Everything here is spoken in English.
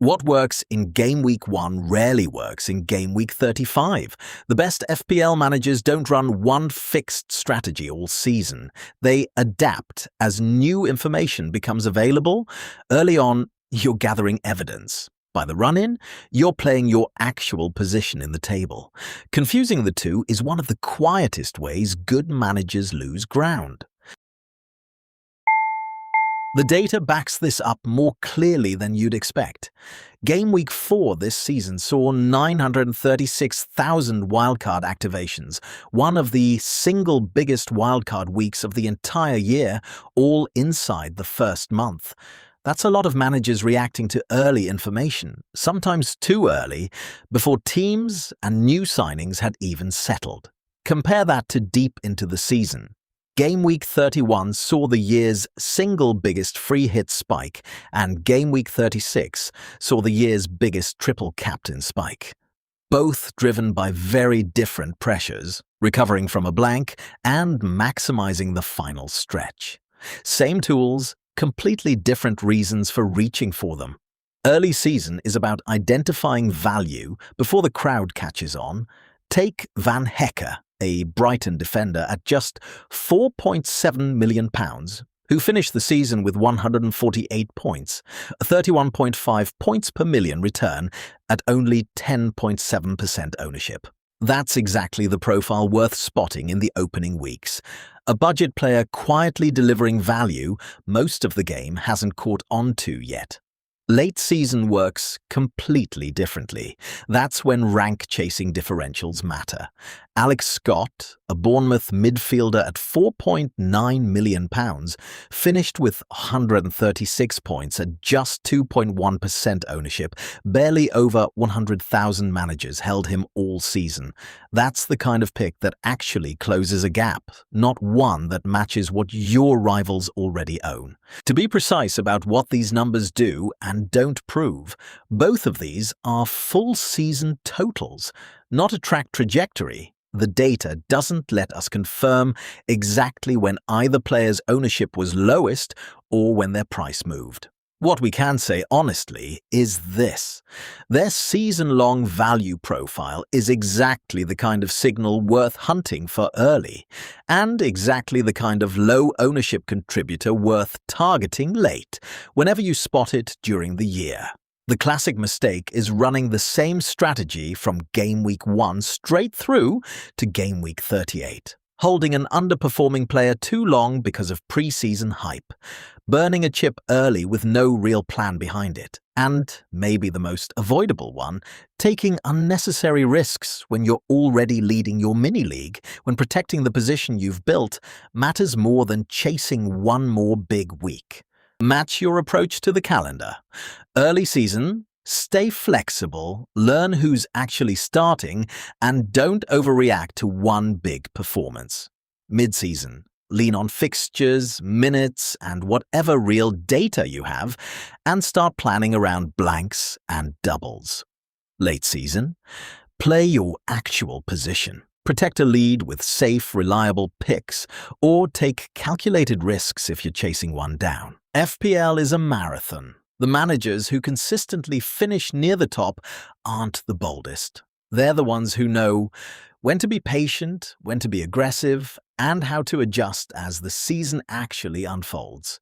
What works in Game Week 1 rarely works in Game Week 35. The best FPL managers don't run one fixed strategy all season. They adapt as new information becomes available. Early on, you're gathering evidence. By the run-in, you're playing your actual position in the table. Confusing the two is one of the quietest ways good managers lose ground. The data backs this up more clearly than you'd expect. Game Week 4 this season saw 936,000 wildcard activations, one of the single biggest wildcard weeks of the entire year, all inside the first month. That's a lot of managers reacting to early information, sometimes too early, before teams and new signings had even settled. Compare that to deep into the season. Game Week 31 saw the year's single biggest free hit spike, and Game Week 36 saw the year's biggest triple captain spike. Both driven by very different pressures, recovering from a blank and maximizing the final stretch. Same tools, completely different reasons for reaching for them. Early season is about identifying value before the crowd catches on. Take Van Hecke, a Brighton defender at just £4.7 million, who finished the season with 148 points, a 31.5 points per million return at only 10.7% ownership. That's exactly the profile worth spotting in the opening weeks. A budget player quietly delivering value most of the game hasn't caught on to yet. Late season works completely differently. That's when rank-chasing differentials matter. Alex Scott, a Bournemouth midfielder at £4.9 million, finished with 136 points at just 2.1% ownership. Barely over 100,000 managers held him all season. That's the kind of pick that actually closes a gap, not one that matches what your rivals already own. To be precise about what these numbers do and don't prove, both of these are full season totals, not a track trajectory. The data doesn't let us confirm exactly when either player's ownership was lowest or when their price moved. What we can say honestly is this: their season-long value profile is exactly the kind of signal worth hunting for early, and exactly the kind of low ownership contributor worth targeting late, whenever you spot it during the year. The classic mistake is running the same strategy from Game Week 1 straight through to Game Week 38. Holding an underperforming player too long because of pre-season hype. Burning a chip early with no real plan behind it. And, maybe the most avoidable one, taking unnecessary risks when you're already leading your mini-league, when protecting the position you've built matters more than chasing one more big week. Match your approach to the calendar. Early season, stay flexible, learn who's actually starting, and don't overreact to one big performance. Mid-season, lean on fixtures, minutes, and whatever real data you have, and start planning around blanks and doubles. Late season, play your actual position. Protect a lead with safe, reliable picks, or take calculated risks if you're chasing one down. FPL is a marathon. The managers who consistently finish near the top aren't the boldest. They're the ones who know when to be patient, when to be aggressive, and how to adjust as the season actually unfolds.